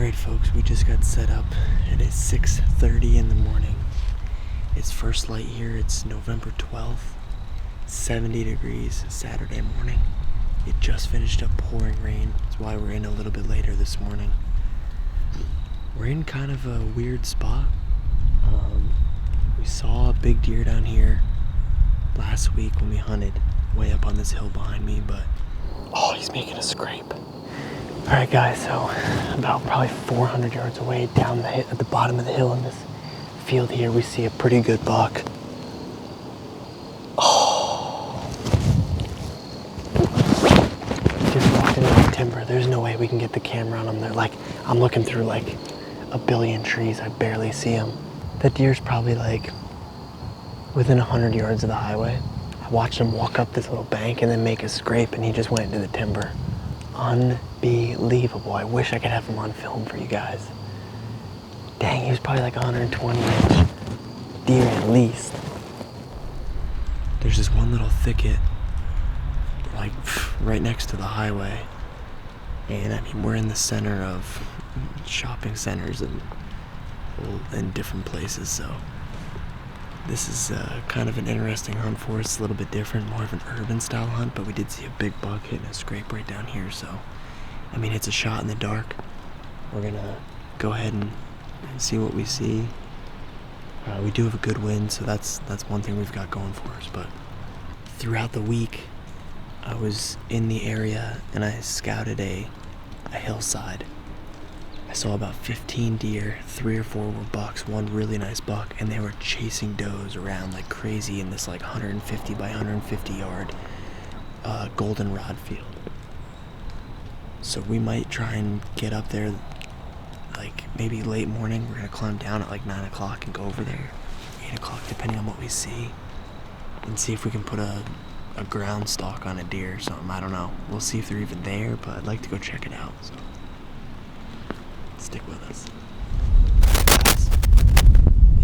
Alright folks, we just got set up. It is 6:30 in the morning. It's first light here. It's November 12th, 70 degrees, Saturday morning. It just finished up pouring rain. That's why we're in a little bit later this morning. We're in kind of a weird spot. We saw a big deer down here last week when we hunted way up on this hill behind me, but oh, he's making a scrape. Alright guys, so about probably 400 yards away down at the bottom of the hill in this field here, we see a pretty good buck. Oh! Just walked into the timber. There's no way we can get the camera on him. They're like, I'm looking through like a billion trees. I barely see him. That deer's probably like within 100 yards of the highway. I watched him walk up this little bank and then make a scrape, and he just went into the timber. Unbelievable. I wish I could have him on film for you guys. Dang, he was probably like 120-inch deer at least. There's this one little thicket like right next to the highway, and I mean we're in the center of shopping centers and different places, so this is kind of an interesting hunt for us. A little bit different, more of an urban style hunt, but we did see a big buck hitting a scrape right down here, so I mean it's a shot in the dark. We're gonna go ahead and see what we see. We do have a good wind, so that's one thing we've got going for us. But throughout the week I was in the area and I scouted a hillside. I saw about 15 deer, 3 or 4 were bucks, one really nice buck, and they were chasing does around like crazy in this like 150 by 150 yard goldenrod field. So we might try and get up there like maybe late morning. We're gonna climb down at like 9 o'clock and go over there 8 o'clock depending on what we see, and see if we can put a ground stalk on a deer or something. I don't know. We'll see if they're even there, but I'd like to go check it out, so stick with us. Guys,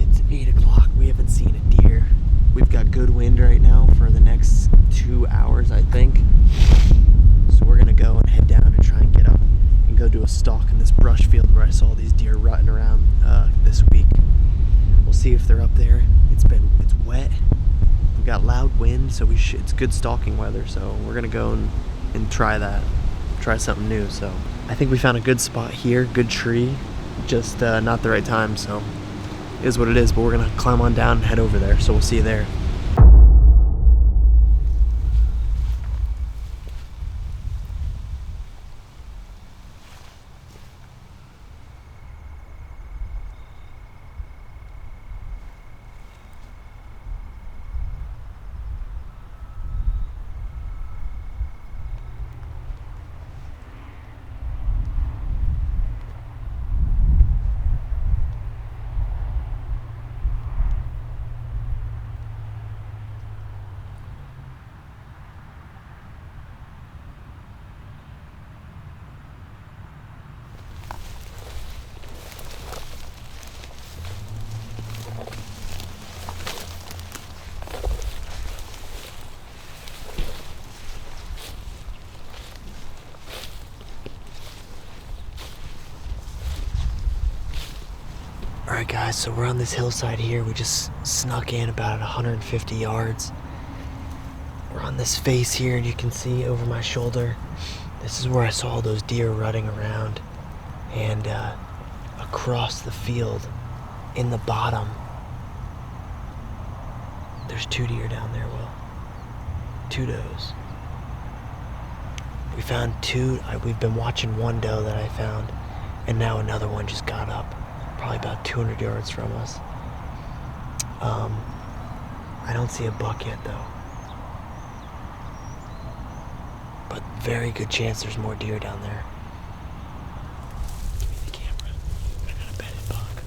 it's 8 o'clock. We haven't seen a deer. We've got good wind right now for the next 2 hours, I think. So we're gonna go and head down and try and get up and go do a stalk in this brush field where I saw these deer rutting around this week. We'll see if they're up there. It's wet. We've got loud wind, so it's good stalking weather. So we're gonna go and try that. Try something new. So I think we found a good spot here, good tree, just not the right time, so it is what it is, but we're gonna climb on down and head over there, so we'll see you there. Alright guys, so we're on this hillside here. We just snuck in about 150 yards. We're on this face here, and you can see over my shoulder, this is where I saw those deer rutting around. And across the field, in the bottom, there's 2 deer down there, Will. 2 does. We found 2, we've been watching one doe that I found, and now another one just got up. Probably about 200 yards from us. I don't see a buck yet though. But very good chance there's more deer down there. Give me the camera. I got a bedded buck.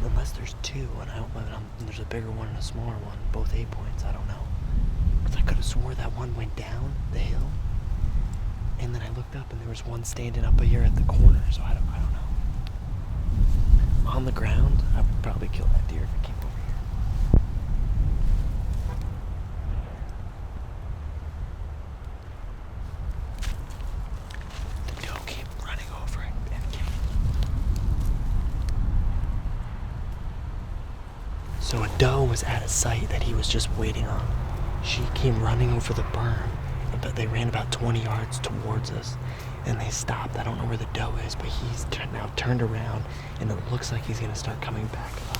unless there's two, and there's a bigger one and a smaller one, both 8 points. I don't know. Because I could have swore that one went down the hill, and then I looked up and there was one standing up here at the corner. So I don't know. On the ground, I would probably kill that deer if it came over here. The doe came running over and killed it. So a doe was at a site that he was just waiting on. She came running over the berm, but they ran about 20 yards towards us, and they stopped. I don't know where the doe is, but he's now turned around, and it looks like he's gonna start coming back up.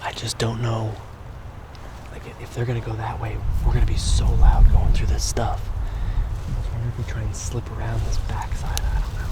I just don't know, like, if they're gonna go that way, we're gonna be so loud going through this stuff. I was wondering if we try and slip around this backside. I don't know.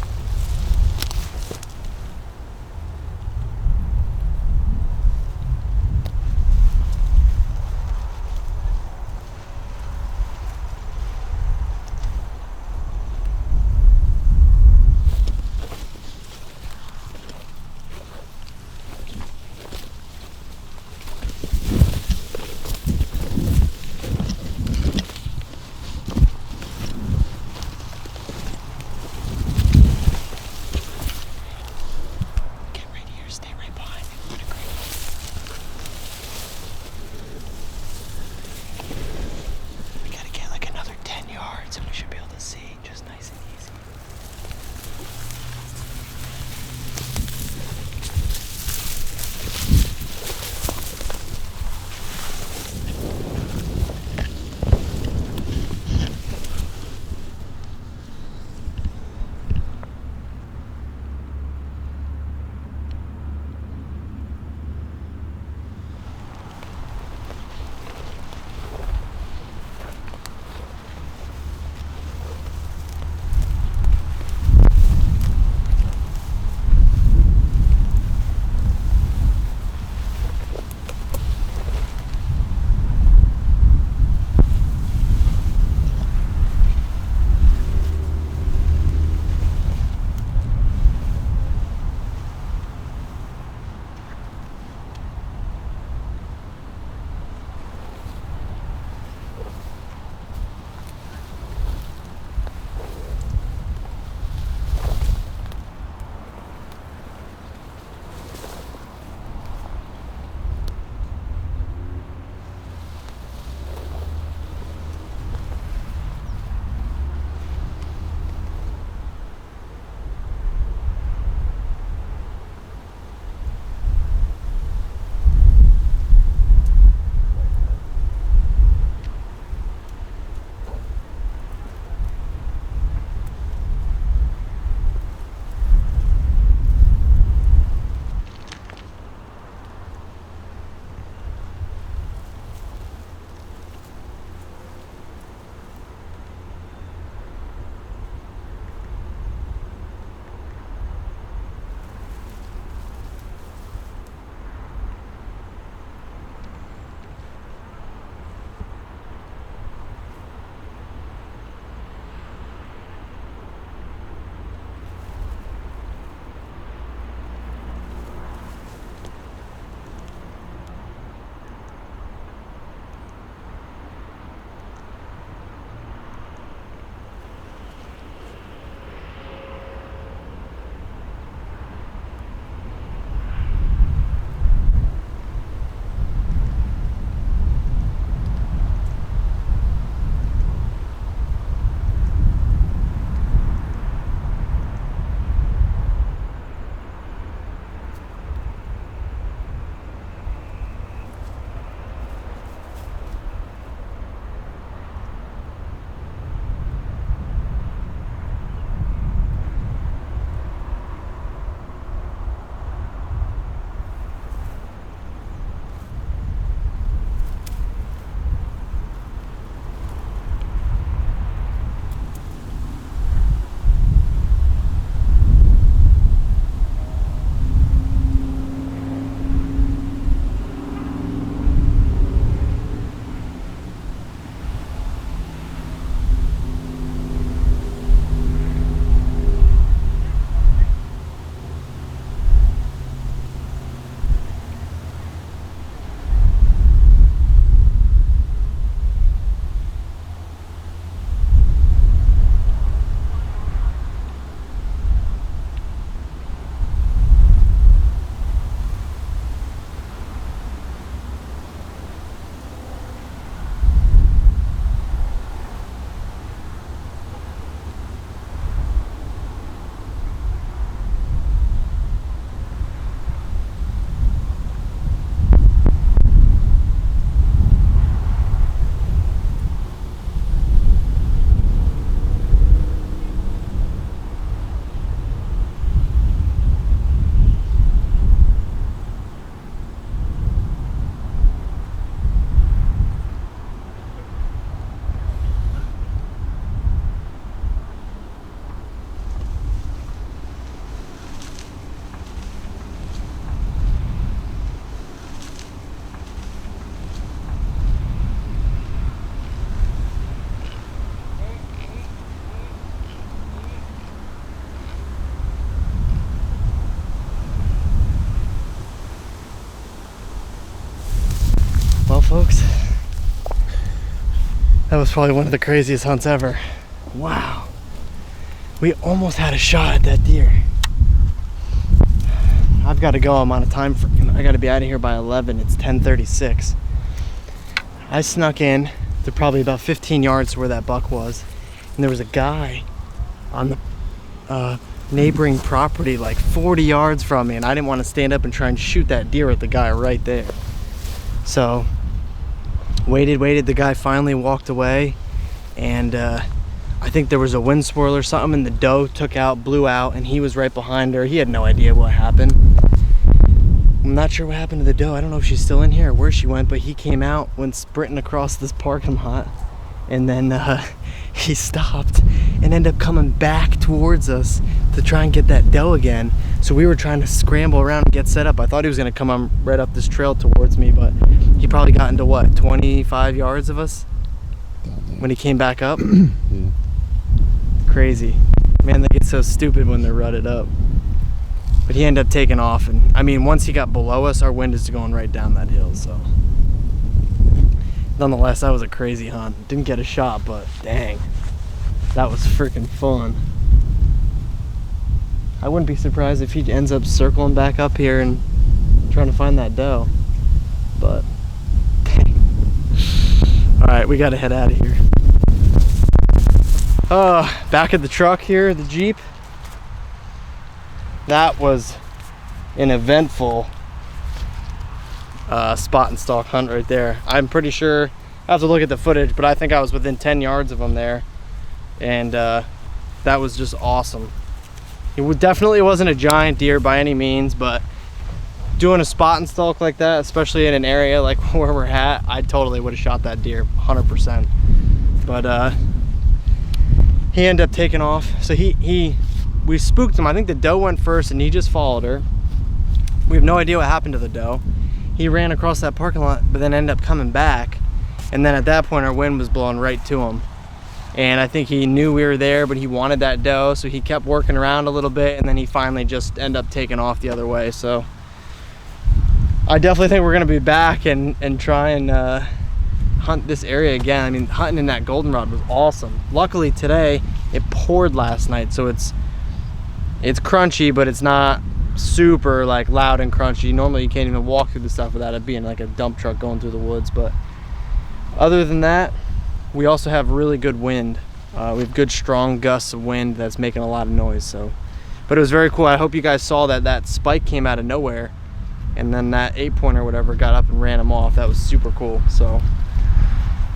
That was probably one of the craziest hunts ever. Wow. We almost had a shot at that deer. I've got to go. I'm on a time frame. I got to be out of here by 11. It's 10:36. I snuck in to probably about 15 yards to where that buck was. And there was a guy on the neighboring property like 40 yards from me. And I didn't want to stand up and try and shoot that deer at the guy right there. So waited. The guy finally walked away. And I think there was a wind swirl or something, and the doe blew out, and he was right behind her. He had no idea what happened. I'm not sure what happened to the doe. I don't know if she's still in here or where she went, but he came out, went sprinting across this parking lot, and then he stopped and ended up coming back towards us to try and get that doe again. So we were trying to scramble around and get set up. I thought he was gonna come on right up this trail towards me, but he probably got into what, 25 yards of us when he came back up? Yeah. Crazy. Man, they get so stupid when they're rutted up. But he ended up taking off, and I mean, once he got below us, our wind is going right down that hill, so. Nonetheless, that was a crazy hunt. Didn't get a shot, but dang, that was freaking fun. I wouldn't be surprised if he ends up circling back up here and trying to find that doe, but dang. All right, we gotta head out of here. Back at the truck here, the Jeep. That was an eventful spot and stalk hunt right there. I'm pretty sure, I have to look at the footage, but I think I was within 10 yards of him there. And that was just awesome. It definitely wasn't a giant deer by any means, but doing a spot and stalk like that, especially in an area like where we're at, I totally would have shot that deer 100%. But he ended up taking off. So we spooked him. I think the doe went first and he just followed her. We have no idea what happened to the doe. He ran across that parking lot, but then ended up coming back. And then at that point, our wind was blowing right to him. And I think he knew we were there, but he wanted that doe, so he kept working around a little bit, and then he finally just ended up taking off the other way. So I definitely think we're gonna be back and try and hunt this area again. I mean, hunting in that goldenrod was awesome. Luckily today, it poured last night, so it's crunchy, but it's not super like loud and crunchy. Normally you can't even walk through the stuff without it being like a dump truck going through the woods. But other than that, we also have really good wind. We have good strong gusts of wind that's making a lot of noise. So, but it was very cool. I hope you guys saw that spike came out of nowhere, and then that 8-pointer or whatever got up and ran him off. That was super cool. So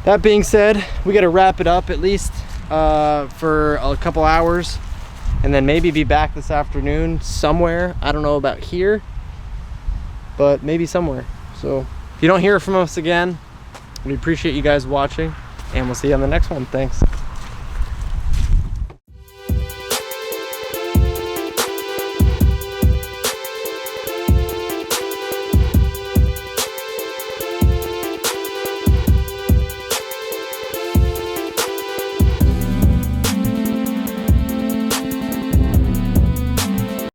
that being said, we got to wrap it up at least for a couple hours, and then maybe be back this afternoon somewhere. I don't know about here, but maybe somewhere. So if you don't hear from us again, we appreciate you guys watching, and we'll see you on the next one. Thanks.